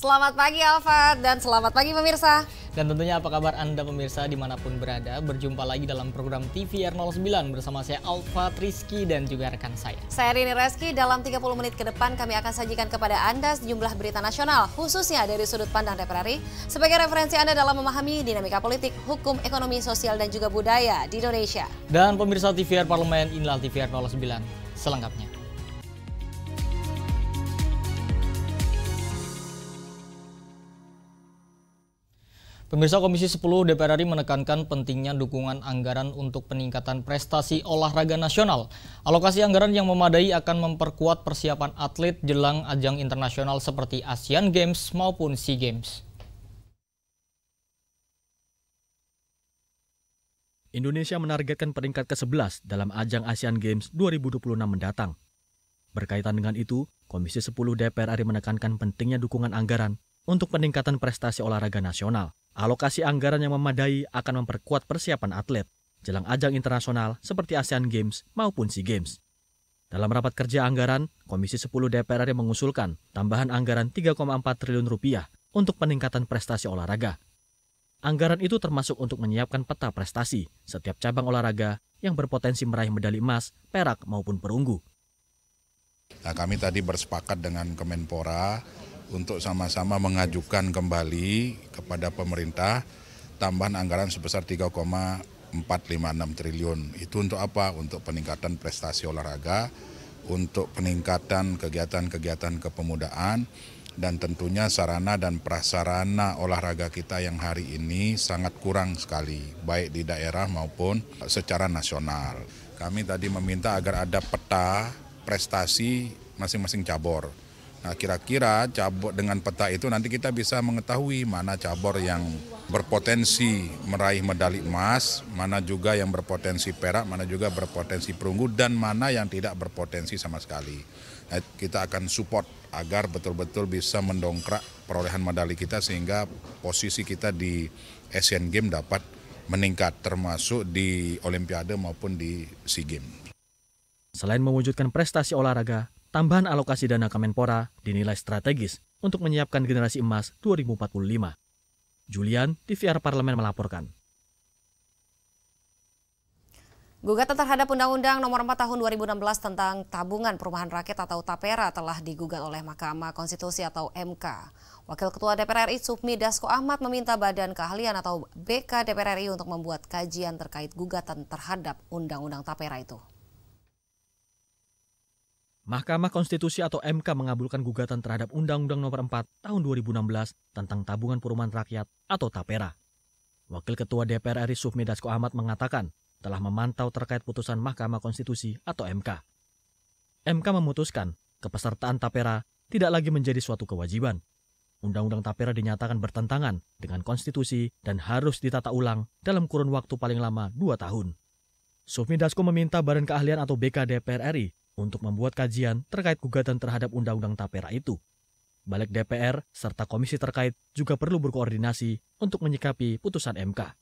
Selamat pagi Alfa dan selamat pagi pemirsa. Dan tentunya apa kabar Anda pemirsa dimanapun berada. Berjumpa lagi dalam program TVR 09 bersama saya Alfa Rizky dan juga rekan saya. Saya Rini Reski. Dalam 30 menit ke depan kami akan sajikan kepada Anda sejumlah berita nasional, khususnya dari sudut pandang DPR RI, sebagai referensi Anda dalam memahami dinamika politik, hukum, ekonomi, sosial, dan juga budaya di Indonesia. Dan pemirsa TVR Parlemen, inilah TVR 09 selengkapnya. Pemirsa, Komisi 10 DPR RI menekankan pentingnya dukungan anggaran untuk peningkatan prestasi olahraga nasional. Alokasi anggaran yang memadai akan memperkuat persiapan atlet jelang ajang internasional seperti Asian Games maupun SEA Games. Indonesia menargetkan peringkat ke-11 dalam ajang Asian Games 2026 mendatang. Berkaitan dengan itu, Komisi 10 DPR RI menekankan pentingnya dukungan anggaran untuk peningkatan prestasi olahraga nasional. Alokasi anggaran yang memadai akan memperkuat persiapan atlet jelang ajang internasional seperti Asian Games maupun SEA Games. Dalam rapat kerja anggaran, Komisi 10 DPR RI mengusulkan tambahan anggaran 3,4 triliun rupiah untuk peningkatan prestasi olahraga. Anggaran itu termasuk untuk menyiapkan peta prestasi setiap cabang olahraga yang berpotensi meraih medali emas, perak maupun perunggu. Nah, kami tadi bersepakat dengan Kemenpora untuk sama-sama mengajukan kembali kepada pemerintah tambahan anggaran sebesar 3,456 triliun. Itu untuk apa? Untuk peningkatan prestasi olahraga, untuk peningkatan kegiatan-kegiatan kepemudaan, dan tentunya sarana dan prasarana olahraga kita yang hari ini sangat kurang sekali, baik di daerah maupun secara nasional. Kami tadi meminta agar ada peta prestasi masing-masing cabur. Nah, kira-kira cabur dengan peta itu nanti kita bisa mengetahui mana cabur yang berpotensi meraih medali emas, mana juga yang berpotensi perak, mana juga berpotensi perunggu, dan mana yang tidak berpotensi sama sekali. Nah, kita akan support agar betul-betul bisa mendongkrak perolehan medali kita sehingga posisi kita di Asian Games dapat meningkat, termasuk di Olimpiade maupun di SEA Games. Selain mewujudkan prestasi olahraga, tambahan alokasi dana Kemenpora dinilai strategis untuk menyiapkan generasi emas 2045. Julian, TVR Parlemen melaporkan. Gugatan terhadap Undang-Undang Nomor 4 Tahun 2016 tentang Tabungan Perumahan Rakyat atau TAPERA telah digugat oleh Mahkamah Konstitusi atau MK. Wakil Ketua DPR RI Sufmi Dasko Ahmad meminta Badan Keahlian atau BK DPR RI untuk membuat kajian terkait gugatan terhadap Undang-Undang TAPERA itu. Mahkamah Konstitusi atau MK mengabulkan gugatan terhadap Undang-Undang Nomor 4 Tahun 2016 tentang Tabungan Perumahan Rakyat atau TAPERA. Wakil Ketua DPR RI Sufmi Dasko Ahmad mengatakan telah memantau terkait putusan Mahkamah Konstitusi atau MK. MK memutuskan kepesertaan TAPERA tidak lagi menjadi suatu kewajiban. Undang-Undang TAPERA dinyatakan bertentangan dengan konstitusi dan harus ditata ulang dalam kurun waktu paling lama 2 tahun. Sufmi Dasko meminta Badan Keahlian atau BK DPR RI untuk membuat kajian terkait gugatan terhadap Undang-Undang TAPERA itu. Balik DPR serta komisi terkait juga perlu berkoordinasi untuk menyikapi putusan MK.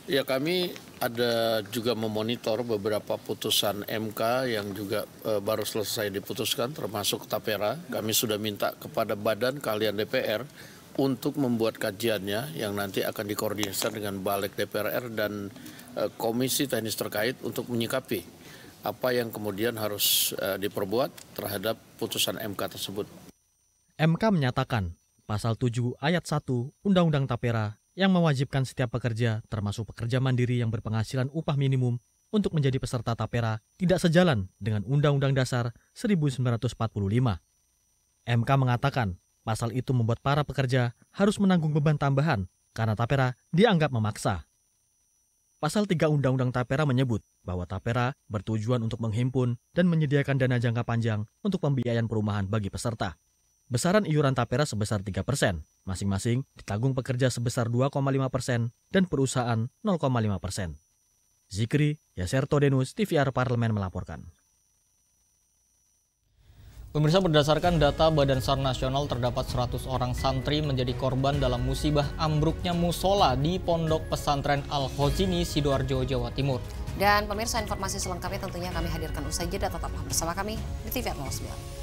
Ya, kami ada juga memonitor beberapa putusan MK yang juga baru selesai diputuskan termasuk TAPERA. Kami sudah minta kepada Badan Keahlian DPR untuk membuat kajiannya yang nanti akan dikoordinasikan dengan Balik DPR dan komisi teknis terkait untuk menyikapi apa yang kemudian harus diperbuat terhadap putusan MK tersebut. MK menyatakan pasal 7 ayat 1 Undang-Undang TAPERA yang mewajibkan setiap pekerja termasuk pekerja mandiri yang berpenghasilan upah minimum untuk menjadi peserta TAPERA tidak sejalan dengan Undang-Undang Dasar 1945. MK mengatakan pasal itu membuat para pekerja harus menanggung beban tambahan karena TAPERA dianggap memaksa. Pasal 3 Undang-Undang TAPERA menyebut bahwa TAPERA bertujuan untuk menghimpun dan menyediakan dana jangka panjang untuk pembiayaan perumahan bagi peserta. Besaran iuran TAPERA sebesar 3%, masing-masing ditanggung pekerja sebesar 2,5% dan perusahaan 0,5%. Zikri, Yaserto Denus, TVR Parlemen melaporkan. Pemirsa, berdasarkan data Badan SAR Nasional terdapat 100 orang santri menjadi korban dalam musibah ambruknya musola di Pondok Pesantren Al-Khozini, Sidoarjo, Jawa Timur. Dan pemirsa, informasi selengkapnya tentunya kami hadirkan usai jeda, tetaplah bersama kami di TVR 09.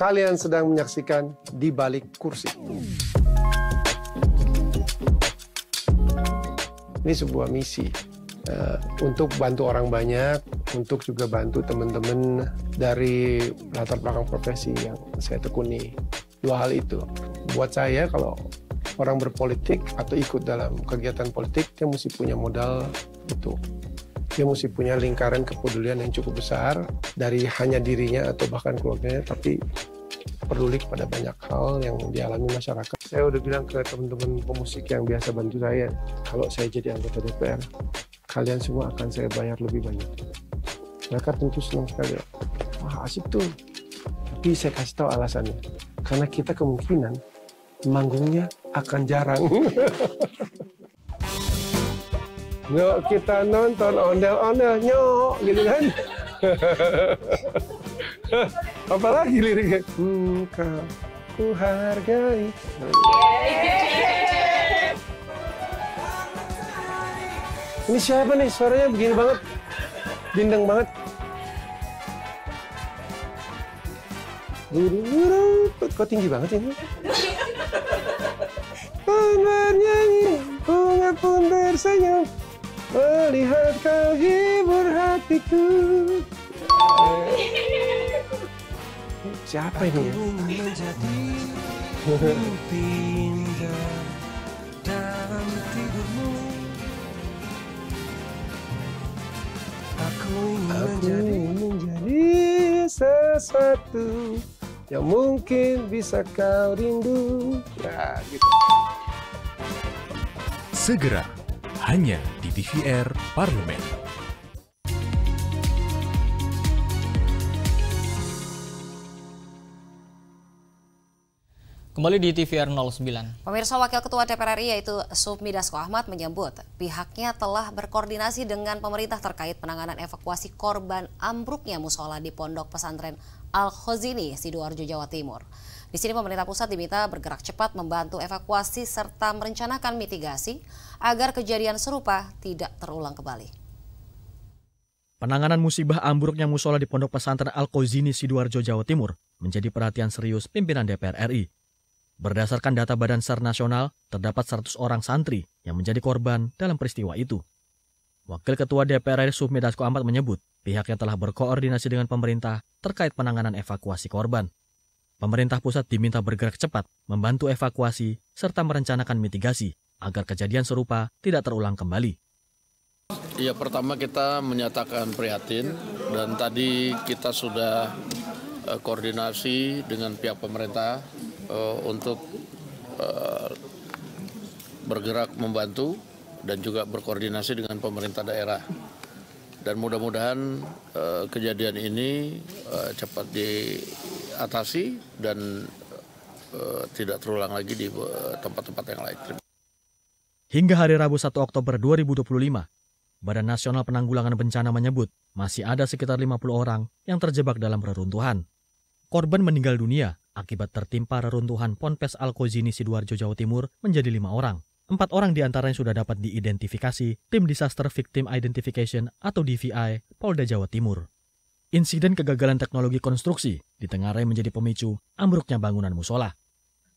kalian sedang menyaksikan Di Balik Kursi. Ini sebuah misi untuk bantu orang banyak, untuk juga bantu teman-teman dari latar belakang profesi yang saya tekuni. Dua hal itu. Buat saya, kalau orang berpolitik atau ikut dalam kegiatan politik, dia mesti punya modal itu. Dia mesti punya lingkaran kepedulian yang cukup besar dari hanya dirinya atau bahkan keluarganya, tapi peduli kepada banyak hal yang dialami masyarakat. Saya udah bilang ke teman-teman pemusik yang biasa bantu saya, kalau saya jadi anggota DPR, kalian semua akan saya bayar lebih banyak. Mereka tentu senang sekali. Wah, asik tuh. Tapi saya kasih tahu alasannya. Karena kita kemungkinan manggungnya akan jarang. Nyok, kita nonton ondel-ondel, nyok, gitu kan. Apalagi liriknya? Ku hargai. Ini siapa nih? Suaranya begini banget. Bindeng banget. Kok tinggi banget ini? Bernyanyi, bunga pun tersenyum, melihat kau hibur hatiku. Siapa ini ya? Aku ingin menjadi sesuatu yang mungkin bisa kau rindu. Ya, gitu. Segera, hanya di TVR Parlemen. Kembali di TVR 09. Pemirsa, Wakil Ketua DPR RI yaitu Supmi Dasko Ahmad menyebut pihaknya telah berkoordinasi dengan pemerintah terkait penanganan evakuasi korban ambruknya musola di Pondok Pesantren Al-Khozini, Sidoarjo, Jawa Timur. Di sini pemerintah pusat diminta bergerak cepat membantu evakuasi serta merencanakan mitigasi agar kejadian serupa tidak terulang kembali. Penanganan musibah ambruknya musola di Pondok Pesantren Al-Khozini, Sidoarjo, Jawa Timur menjadi perhatian serius pimpinan DPR RI. Berdasarkan data Badan SAR Nasional, terdapat 100 orang santri yang menjadi korban dalam peristiwa itu. Wakil Ketua DPR RI Supmi Dasko Ahmad menyebut pihaknya telah berkoordinasi dengan pemerintah terkait penanganan evakuasi korban. Pemerintah pusat diminta bergerak cepat membantu evakuasi serta merencanakan mitigasi agar kejadian serupa tidak terulang kembali. Ya, pertama kita menyatakan prihatin dan tadi kita sudah koordinasi dengan pihak pemerintah untuk bergerak membantu dan juga berkoordinasi dengan pemerintah daerah. Dan mudah-mudahan kejadian ini cepat diatasi dan tidak terulang lagi di tempat-tempat yang lain. Hingga hari Rabu 1 Oktober 2025, Badan Nasional Penanggulangan Bencana menyebut masih ada sekitar 50 orang yang terjebak dalam reruntuhan. Korban meninggal dunia akibat tertimpa reruntuhan Ponpes Al-Khozini, Sidoarjo, Jawa Timur menjadi 5 orang. 4 orang diantaranya sudah dapat diidentifikasi tim Disaster Victim Identification atau DVI Polda Jawa Timur. Insiden kegagalan teknologi konstruksi ditengarai menjadi pemicu ambruknya bangunan musola.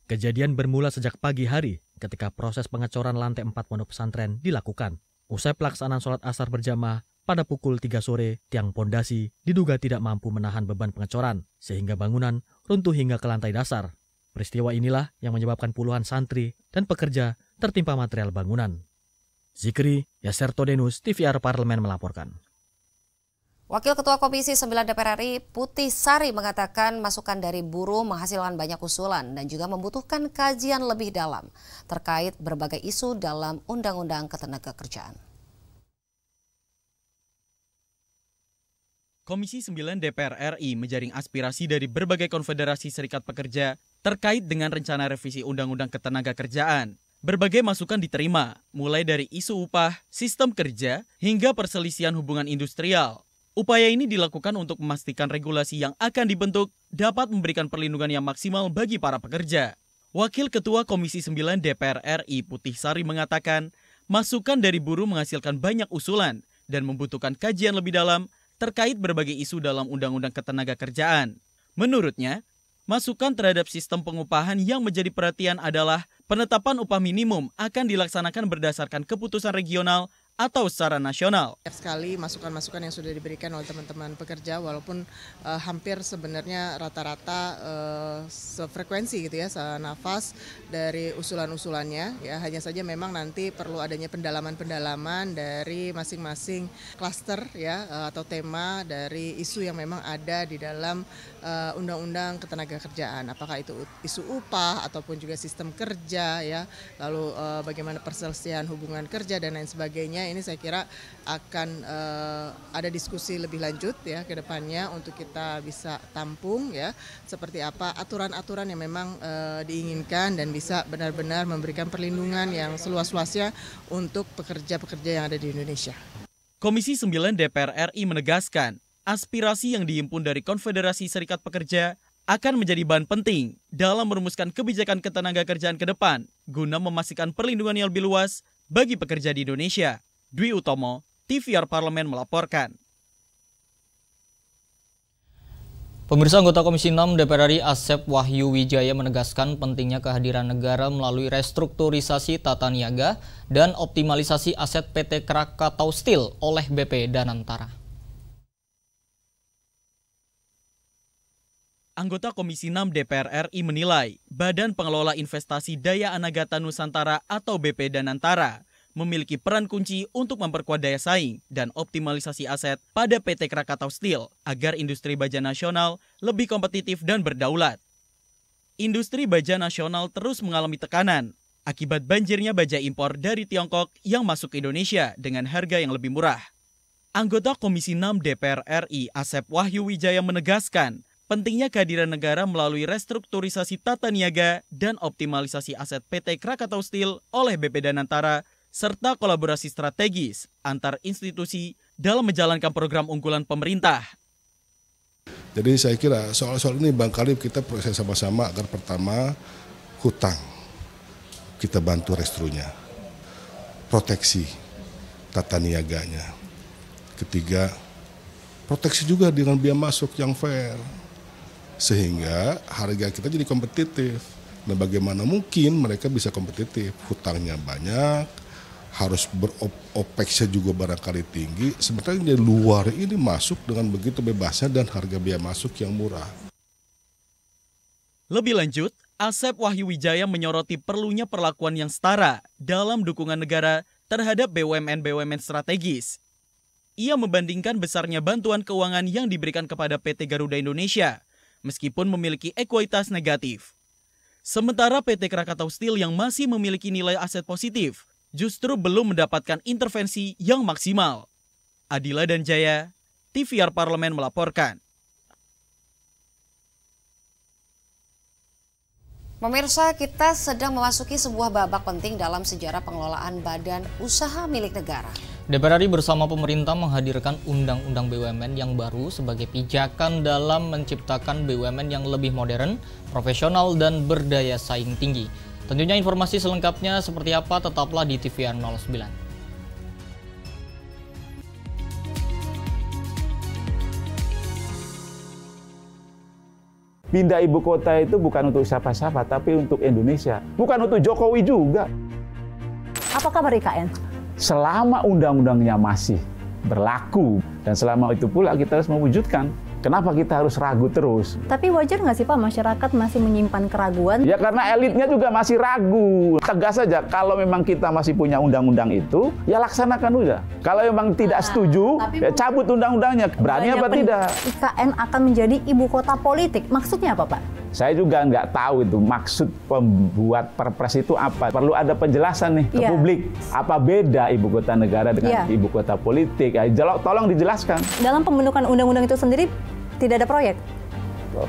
Kejadian bermula sejak pagi hari ketika proses pengecoran lantai 4 pondok pesantren dilakukan. Usai pelaksanaan sholat asar berjamaah pada pukul 3 sore, tiang pondasi diduga tidak mampu menahan beban pengecoran, sehingga bangunan runtuh hingga ke lantai dasar. Peristiwa inilah yang menyebabkan puluhan santri dan pekerja tertimpa material bangunan. Zikri Yasertodenus, TVR Parlemen melaporkan. Wakil Ketua Komisi 9 DPR RI Putih Sari mengatakan masukan dari buruh menghasilkan banyak usulan dan juga membutuhkan kajian lebih dalam terkait berbagai isu dalam Undang-Undang Ketenagakerjaan. Komisi 9 DPR RI menjaring aspirasi dari berbagai konfederasi serikat pekerja terkait dengan rencana revisi Undang-Undang Ketenagakerjaan. Berbagai masukan diterima, mulai dari isu upah, sistem kerja, hingga perselisihan hubungan industrial. Upaya ini dilakukan untuk memastikan regulasi yang akan dibentuk dapat memberikan perlindungan yang maksimal bagi para pekerja. Wakil Ketua Komisi 9 DPR RI Putih Sari mengatakan, masukan dari buruh menghasilkan banyak usulan dan membutuhkan kajian lebih dalam terkait berbagai isu dalam Undang-Undang Ketenagakerjaan. Menurutnya, Masukan terhadap sistem pengupahan yang menjadi perhatian adalah penetapan upah minimum akan dilaksanakan berdasarkan keputusan regional atau secara nasional. Banyak sekali masukan-masukan yang sudah diberikan oleh teman-teman pekerja, walaupun hampir sebenarnya rata-rata sefrekuensi gitu ya, senafas dari usulan-usulannya. Ya, hanya saja memang nanti perlu adanya pendalaman-pendalaman dari masing-masing klaster ya atau tema dari isu yang memang ada di dalam Undang-Undang Ketenagakerjaan. Apakah itu isu upah ataupun juga sistem kerja ya, lalu bagaimana perselisihan hubungan kerja dan lain sebagainya. Ini saya kira akan ada diskusi lebih lanjut ya ke depannya untuk kita bisa tampung ya seperti apa aturan-aturan yang memang diinginkan dan bisa benar-benar memberikan perlindungan yang seluas-luasnya untuk pekerja-pekerja yang ada di Indonesia. Komisi 9 DPR RI menegaskan, aspirasi yang dihimpun dari Konfederasi Serikat Pekerja akan menjadi bahan penting dalam merumuskan kebijakan ketenagakerjaan ke depan guna memastikan perlindungan yang lebih luas bagi pekerja di Indonesia. Dwi Utomo, TVR Parlemen melaporkan. Pemirsa, anggota Komisi 6 DPR RI Asep Wahyu Wijaya menegaskan pentingnya kehadiran negara melalui restrukturisasi tata niaga dan optimalisasi aset PT Krakatau Steel oleh BP Danantara. Anggota Komisi 6 DPR RI menilai Badan Pengelola Investasi Daya Anagata Nusantara atau BP Danantara memiliki peran kunci untuk memperkuat daya saing dan optimalisasi aset pada PT Krakatau Steel agar industri baja nasional lebih kompetitif dan berdaulat. Industri baja nasional terus mengalami tekanan akibat banjirnya baja impor dari Tiongkok yang masuk ke Indonesia dengan harga yang lebih murah. Anggota Komisi 6 DPR RI Asep Wahyu Wijaya menegaskan pentingnya kehadiran negara melalui restrukturisasi tata niaga dan optimalisasi aset PT Krakatau Steel oleh BP Danantara serta kolaborasi strategis antar institusi dalam menjalankan program unggulan pemerintah. Jadi saya kira soal-soal ini barangkali kita proses sama-sama agar pertama hutang kita bantu restrunya, proteksi tata niaganya. Ketiga, proteksi juga dengan biaya masuk yang fair sehingga harga kita jadi kompetitif. Nah, bagaimana mungkin mereka bisa kompetitif? Hutangnya banyak, harus beropeksnya juga barangkali tinggi, sementara di luar ini masuk dengan begitu bebasnya dan harga biaya masuk yang murah. Lebih lanjut, Asep Wahyu Wijaya menyoroti perlunya perlakuan yang setara dalam dukungan negara terhadap BUMN-BUMN strategis. Ia membandingkan besarnya bantuan keuangan yang diberikan kepada PT Garuda Indonesia, meskipun memiliki ekuitas negatif. Sementara PT Krakatau Steel yang masih memiliki nilai aset positif, justru belum mendapatkan intervensi yang maksimal. Adila dan Jaya, TVR Parlemen melaporkan. Pemirsa, kita sedang memasuki sebuah babak penting dalam sejarah pengelolaan badan usaha milik negara. DPR RI bersama pemerintah menghadirkan Undang-Undang BUMN yang baru sebagai pijakan dalam menciptakan BUMN yang lebih modern, profesional, dan berdaya saing tinggi. Tentunya informasi selengkapnya seperti apa tetaplah di TVR 09. Pindah ibu kota itu bukan untuk siapa-siapa, tapi untuk Indonesia. Bukan untuk Jokowi juga. Apa kabar IKN? Selama undang-undangnya masih berlaku, dan selama itu pula kita harus mewujudkan. Kenapa kita harus ragu terus? Tapi wajar nggak sih Pak, masyarakat masih menyimpan keraguan? Ya karena elitnya juga masih ragu. Tegas saja, kalau memang kita masih punya undang-undang itu, ya laksanakan udah. Kalau memang tidak setuju, ya cabut undang-undangnya. Berani apa tidak? IKN akan menjadi ibu kota politik. Maksudnya apa Pak? Saya juga nggak tahu itu maksud pembuat perpres itu apa. Perlu ada penjelasan nih ke publik. Apa beda ibu kota negara dengan ibu kota politik? Ya, tolong dijelaskan. Dalam pembentukan undang-undang itu sendiri, tidak ada proyek?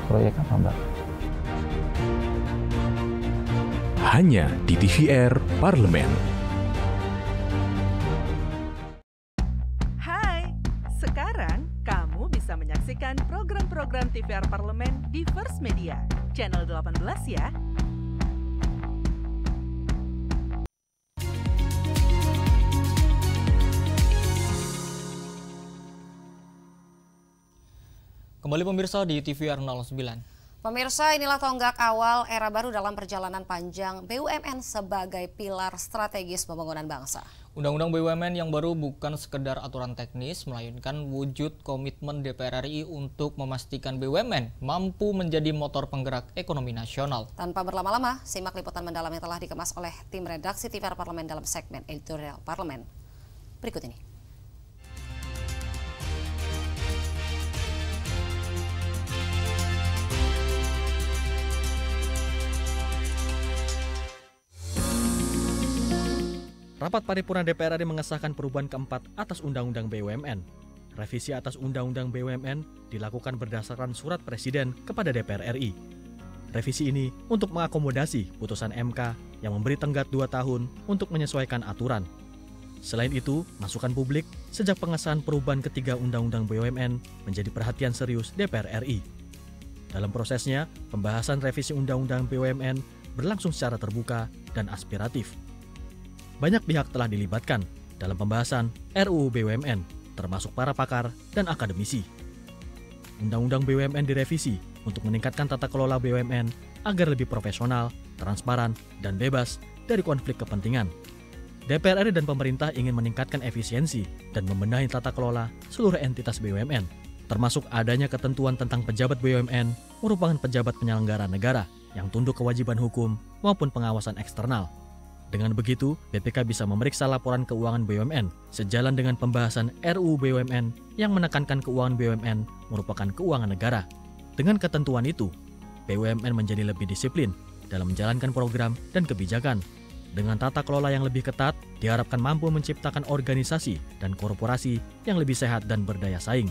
Proyek apa, Mbak? Hanya di TVR Parlemen. Hai, sekarang kamu bisa menyaksikan program-program TVR Parlemen di First Media, channel 18 ya. Kembali pemirsa di TVR 09. Pemirsa, inilah tonggak awal era baru dalam perjalanan panjang BUMN sebagai pilar strategis pembangunan bangsa. Undang-undang BUMN yang baru bukan sekedar aturan teknis, melainkan wujud komitmen DPR RI untuk memastikan BUMN mampu menjadi motor penggerak ekonomi nasional. Tanpa berlama-lama, simak liputan mendalam yang telah dikemas oleh tim redaksi TVR Parlemen dalam segmen editorial Parlemen. Berikut ini. Rapat paripurna DPR RI mengesahkan perubahan keempat atas Undang-Undang BUMN. Revisi atas Undang-Undang BUMN dilakukan berdasarkan surat Presiden kepada DPR RI. Revisi ini untuk mengakomodasi putusan MK yang memberi tenggat 2 tahun untuk menyesuaikan aturan. Selain itu, masukan publik sejak pengesahan perubahan ketiga Undang-Undang BUMN menjadi perhatian serius DPR RI. Dalam prosesnya, pembahasan revisi Undang-Undang BUMN berlangsung secara terbuka dan aspiratif. Banyak pihak telah dilibatkan dalam pembahasan RUU BUMN, termasuk para pakar dan akademisi. Undang-Undang BUMN direvisi untuk meningkatkan tata kelola BUMN agar lebih profesional, transparan, dan bebas dari konflik kepentingan. DPR RI dan pemerintah ingin meningkatkan efisiensi dan membenahi tata kelola seluruh entitas BUMN, termasuk adanya ketentuan tentang pejabat BUMN merupakan pejabat penyelenggara negara yang tunduk kewajiban hukum maupun pengawasan eksternal. Dengan begitu, BPK bisa memeriksa laporan keuangan BUMN sejalan dengan pembahasan RUU BUMN yang menekankan keuangan BUMN merupakan keuangan negara. Dengan ketentuan itu, BUMN menjadi lebih disiplin dalam menjalankan program dan kebijakan. Dengan tata kelola yang lebih ketat, diharapkan mampu menciptakan organisasi dan korporasi yang lebih sehat dan berdaya saing.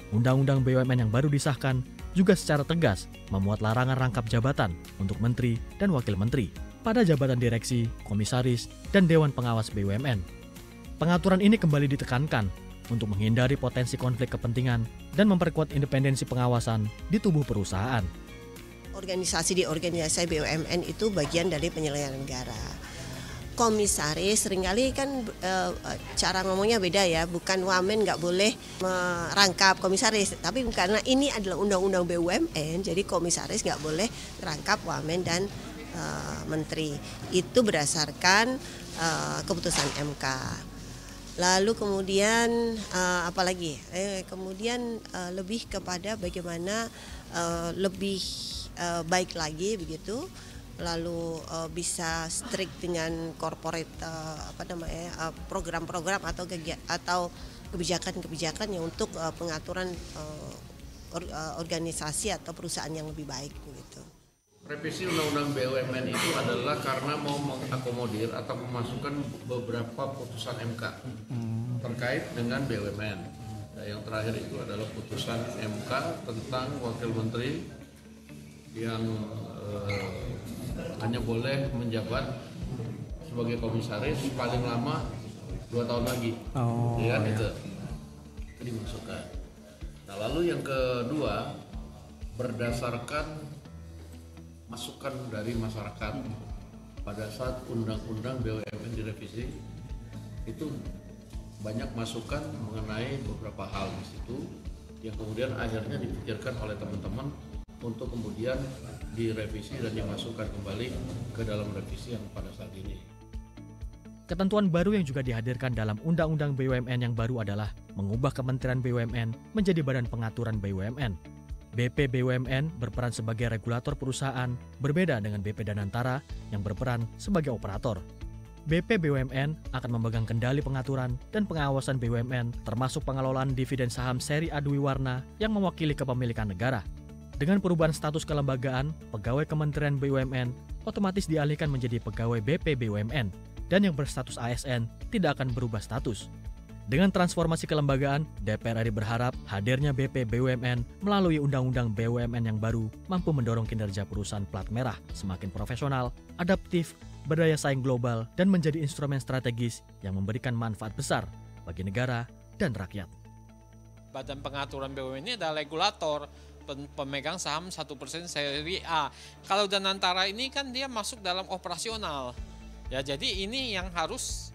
Undang-Undang BUMN yang baru disahkan juga secara tegas memuat larangan rangkap jabatan untuk menteri dan wakil menteri pada jabatan direksi, komisaris, dan Dewan Pengawas BUMN. Pengaturan ini kembali ditekankan untuk menghindari potensi konflik kepentingan dan memperkuat independensi pengawasan di tubuh perusahaan. Organisasi di organisasi BUMN itu bagian dari penyelenggara negara. Komisaris seringkali kan cara ngomongnya beda ya, bukan wamen nggak boleh merangkap komisaris, tapi karena ini adalah undang-undang BUMN, jadi komisaris nggak boleh merangkap wamen dan menteri. Itu berdasarkan keputusan MK. Lalu kemudian apalagi? Kemudian lebih kepada bagaimana lebih baik lagi begitu. Lalu bisa strict dengan corporate program-program atau kebijakan-kebijakan yang untuk pengaturan organisasi atau perusahaan yang lebih baik begitu. Revisi Undang-Undang BUMN itu adalah karena mau mengakomodir atau memasukkan beberapa putusan MK terkait dengan BUMN. Nah, yang terakhir itu adalah putusan MK tentang wakil menteri yang hanya boleh menjabat sebagai komisaris paling lama 2 tahun lagi. Itu dimasukkan. Nah, lalu yang kedua, berdasarkan masukan dari masyarakat pada saat Undang-Undang BUMN direvisi, itu banyak masukan mengenai beberapa hal di situ yang kemudian akhirnya dipikirkan oleh teman-teman untuk kemudian direvisi dan dimasukkan kembali ke dalam revisi yang pada saat ini. Ketentuan baru yang juga dihadirkan dalam Undang-Undang BUMN yang baru adalah mengubah Kementerian BUMN menjadi Badan Pengaturan BUMN. BP BUMN berperan sebagai regulator perusahaan, berbeda dengan BP Danantara yang berperan sebagai operator. BP BUMN akan memegang kendali pengaturan dan pengawasan BUMN, termasuk pengelolaan dividen saham seri Adwi Warna yang mewakili kepemilikan negara. Dengan perubahan status kelembagaan, pegawai Kementerian BUMN otomatis dialihkan menjadi pegawai BP BUMN, dan yang berstatus ASN tidak akan berubah status. Dengan transformasi kelembagaan, DPR RI berharap hadirnya BP BUMN melalui Undang-Undang BUMN yang baru mampu mendorong kinerja perusahaan plat merah semakin profesional, adaptif, berdaya saing global, dan menjadi instrumen strategis yang memberikan manfaat besar bagi negara dan rakyat. Badan Pengaturan BUMN ini adalah regulator, pemegang saham 1% seri A. Kalau Danantara ini kan dia masuk dalam operasional. Ya, jadi ini yang harus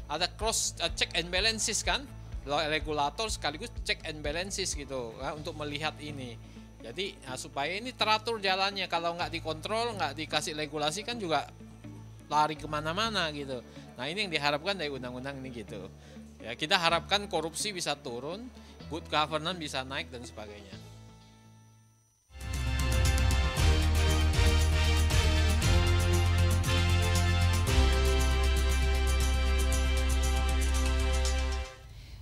ada cross check and balances kan, regulator sekaligus check and balances gitu ya, untuk melihat ini. Jadi supaya ini teratur jalannya, kalau nggak dikontrol, nggak dikasih regulasi kan juga lari kemana-mana gitu. Nah ini yang diharapkan dari undang-undang ini gitu. Ya kita harapkan korupsi bisa turun, good governance bisa naik dan sebagainya.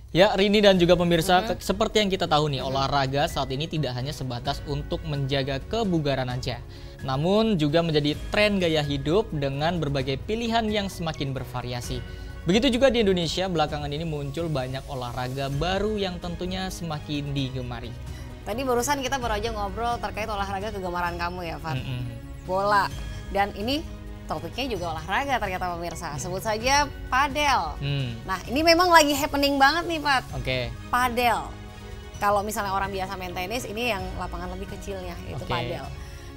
Ya, Rini dan juga pemirsa, seperti yang kita tahu nih, olahraga saat ini tidak hanya sebatas untuk menjaga kebugaran aja, namun juga menjadi tren gaya hidup dengan berbagai pilihan yang semakin bervariasi. Begitu juga di Indonesia, belakangan ini muncul banyak olahraga baru yang tentunya semakin digemari. Tadi barusan kita baru aja ngobrol terkait olahraga kegemaran kamu ya, Fat. Bola. Dan ini topiknya juga olahraga ternyata pemirsa. Sebut saja padel. Nah ini memang lagi happening banget nih, Pat. Padel. Kalau misalnya orang biasa main tenis, ini yang lapangan lebih kecilnya, itu padel.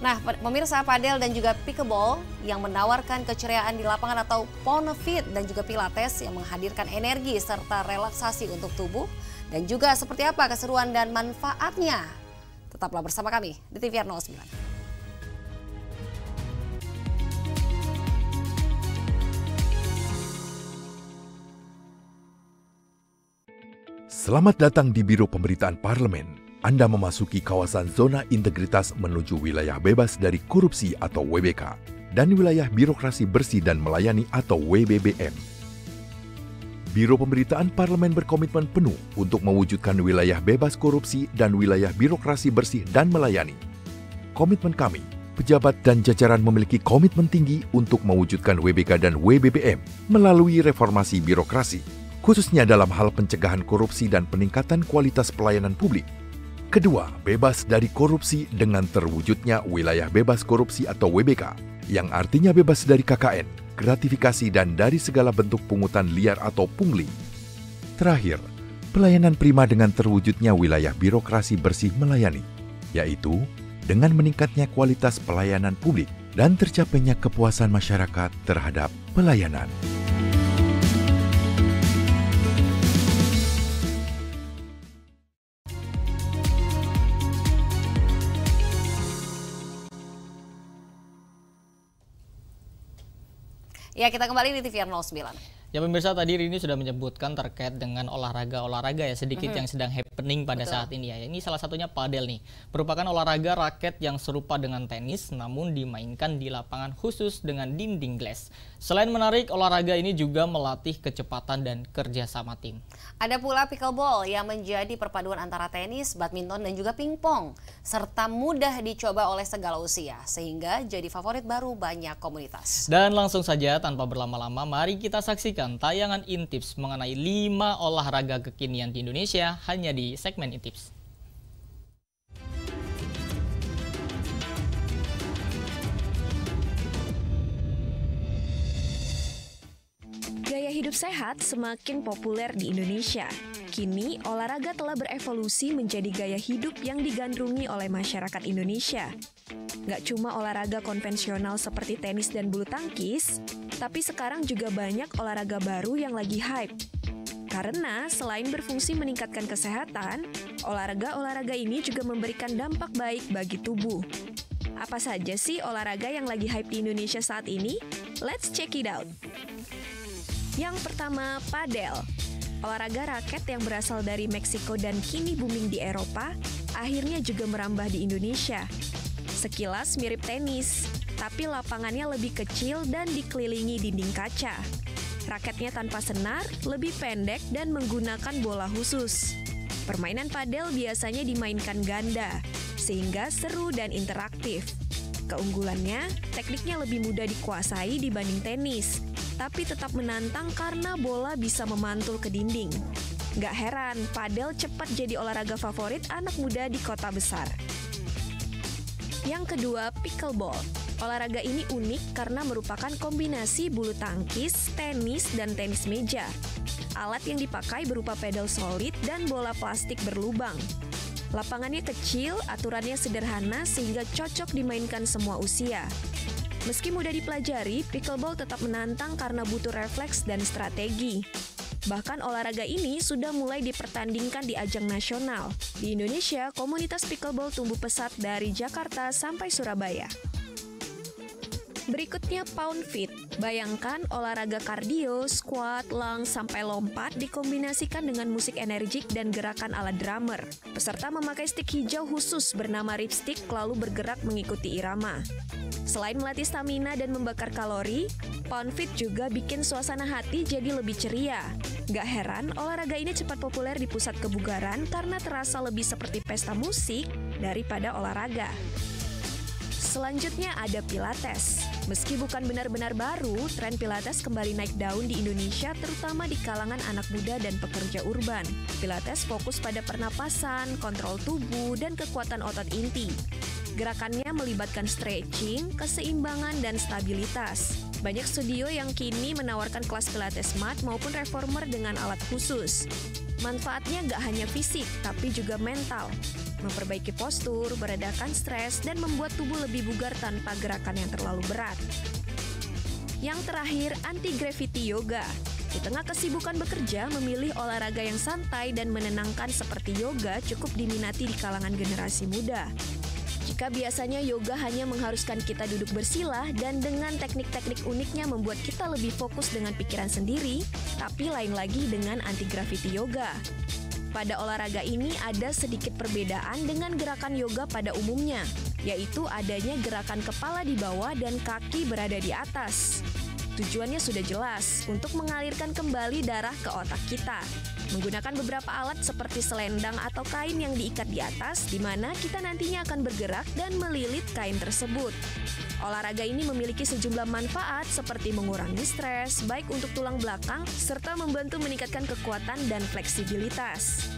Nah pemirsa, padel dan juga pickleball yang menawarkan keceriaan di lapangan atau ponefit dan juga pilates yang menghadirkan energi serta relaksasi untuk tubuh. Dan juga seperti apa keseruan dan manfaatnya. Tetaplah bersama kami di TVR 09. Selamat datang di Biro Pemberitaan Parlemen. Anda memasuki kawasan zona integritas menuju wilayah bebas dari korupsi atau WBK dan wilayah birokrasi bersih dan melayani atau WBBM. Biro Pemberitaan Parlemen berkomitmen penuh untuk mewujudkan wilayah bebas korupsi dan wilayah birokrasi bersih dan melayani. Komitmen kami, pejabat dan jajaran memiliki komitmen tinggi untuk mewujudkan WBK dan WBBM melalui reformasi birokrasi, khususnya dalam hal pencegahan korupsi dan peningkatan kualitas pelayanan publik. Kedua, bebas dari korupsi dengan terwujudnya wilayah bebas korupsi atau WBK, yang artinya bebas dari KKN, gratifikasi dan dari segala bentuk pungutan liar atau pungli. Terakhir, pelayanan prima dengan terwujudnya wilayah birokrasi bersih melayani, yaitu dengan meningkatnya kualitas pelayanan publik dan tercapainya kepuasan masyarakat terhadap pelayanan. Ya, kita kembali di TVR 09. Ya pemirsa, tadi Rini sudah menyebutkan terkait dengan olahraga ya sedikit yang sedang happening pada saat ini ya. Ini salah satunya padel nih. Merupakan olahraga raket yang serupa dengan tenis namun dimainkan di lapangan khusus dengan dinding glass. Selain menarik, olahraga ini juga melatih kecepatan dan kerjasama tim. Ada pula pickleball yang menjadi perpaduan antara tenis, badminton dan juga pingpong. Serta mudah dicoba oleh segala usia sehingga jadi favorit baru banyak komunitas. Dan langsung saja tanpa berlama-lama, mari kita saksikan tayangan Intips mengenai 5 olahraga kekinian di Indonesia hanya di segmen Intips. Gaya hidup sehat semakin populer di Indonesia. Kini, olahraga telah berevolusi menjadi gaya hidup yang digandrungi oleh masyarakat Indonesia. Nggak cuma olahraga konvensional seperti tenis dan bulu tangkis, tapi sekarang juga banyak olahraga baru yang lagi hype. Karena selain berfungsi meningkatkan kesehatan, olahraga-olahraga ini juga memberikan dampak baik bagi tubuh. Apa saja sih olahraga yang lagi hype di Indonesia saat ini? Let's check it out. Yang pertama, padel. Olahraga raket yang berasal dari Meksiko dan kini booming di Eropa, akhirnya juga merambah di Indonesia. Sekilas mirip tenis, tapi lapangannya lebih kecil dan dikelilingi dinding kaca. Raketnya tanpa senar, lebih pendek dan menggunakan bola khusus. Permainan padel biasanya dimainkan ganda, sehingga seru dan interaktif. Keunggulannya, tekniknya lebih mudah dikuasai dibanding tenis, tapi tetap menantang karena bola bisa memantul ke dinding. Gak heran, padel cepat jadi olahraga favorit anak muda di kota besar. Yang kedua, pickleball. Olahraga ini unik karena merupakan kombinasi bulu tangkis, tenis, dan tenis meja. Alat yang dipakai berupa pedal solid dan bola plastik berlubang. Lapangannya kecil, aturannya sederhana sehingga cocok dimainkan semua usia. Meski mudah dipelajari, pickleball tetap menantang karena butuh refleks dan strategi. Bahkan olahraga ini sudah mulai dipertandingkan di ajang nasional. Di Indonesia, komunitas pickleball tumbuh pesat dari Jakarta sampai Surabaya. Berikutnya pound fit. Bayangkan olahraga kardio, squat, lung, sampai lompat dikombinasikan dengan musik energik dan gerakan ala drummer. Peserta memakai stick hijau khusus bernama ripstick lalu bergerak mengikuti irama. Selain melatih stamina dan membakar kalori, pound fit juga bikin suasana hati jadi lebih ceria. Gak heran olahraga ini cepat populer di pusat kebugaran karena terasa lebih seperti pesta musik daripada olahraga. Selanjutnya ada Pilates. Meski bukan benar-benar baru, tren Pilates kembali naik daun di Indonesia terutama di kalangan anak muda dan pekerja urban. Pilates fokus pada pernapasan, kontrol tubuh, dan kekuatan otot inti. Gerakannya melibatkan stretching, keseimbangan, dan stabilitas. Banyak studio yang kini menawarkan kelas Pilates mat maupun reformer dengan alat khusus. Manfaatnya gak hanya fisik, tapi juga mental. Memperbaiki postur, meredakan stres, dan membuat tubuh lebih bugar tanpa gerakan yang terlalu berat. Yang terakhir, anti-gravity yoga. Di tengah kesibukan bekerja, memilih olahraga yang santai dan menenangkan seperti yoga cukup diminati di kalangan generasi muda. Jika biasanya yoga hanya mengharuskan kita duduk bersila dan dengan teknik-teknik uniknya membuat kita lebih fokus dengan pikiran sendiri, tapi lain lagi dengan anti-gravity yoga. Pada olahraga ini ada sedikit perbedaan dengan gerakan yoga pada umumnya, yaitu adanya gerakan kepala di bawah dan kaki berada di atas. Tujuannya sudah jelas, untuk mengalirkan kembali darah ke otak kita. Menggunakan beberapa alat seperti selendang atau kain yang diikat di atas, di mana kita nantinya akan bergerak dan melilit kain tersebut. Olahraga ini memiliki sejumlah manfaat seperti mengurangi stres, baik untuk tulang belakang, serta membantu meningkatkan kekuatan dan fleksibilitas.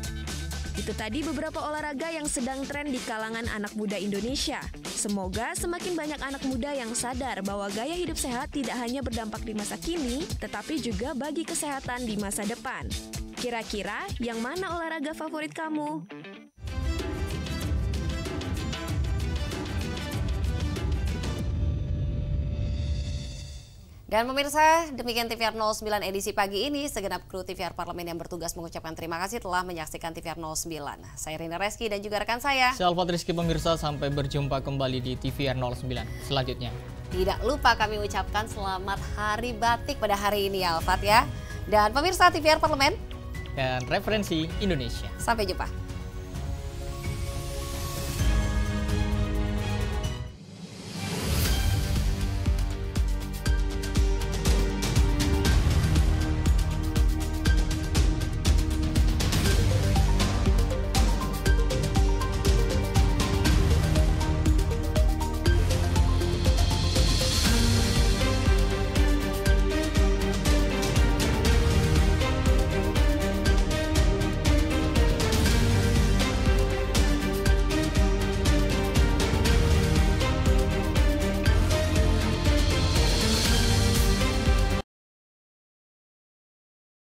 Itu tadi beberapa olahraga yang sedang tren di kalangan anak muda Indonesia. Semoga semakin banyak anak muda yang sadar bahwa gaya hidup sehat tidak hanya berdampak di masa kini, tetapi juga bagi kesehatan di masa depan. Kira-kira yang mana olahraga favorit kamu? Dan pemirsa, demikian TVR 09 edisi pagi ini. Segenap kru TVR Parlemen yang bertugas mengucapkan terima kasih telah menyaksikan TVR 09. Saya Rina Reski dan juga rekan saya. Saya Alfat Rizky pemirsa, sampai berjumpa kembali di TVR 09 selanjutnya. Tidak lupa kami ucapkan selamat Hari Batik pada hari ini ya Alfat ya. Dan pemirsa TVR Parlemen. Dan Referensi Indonesia. Sampai jumpa.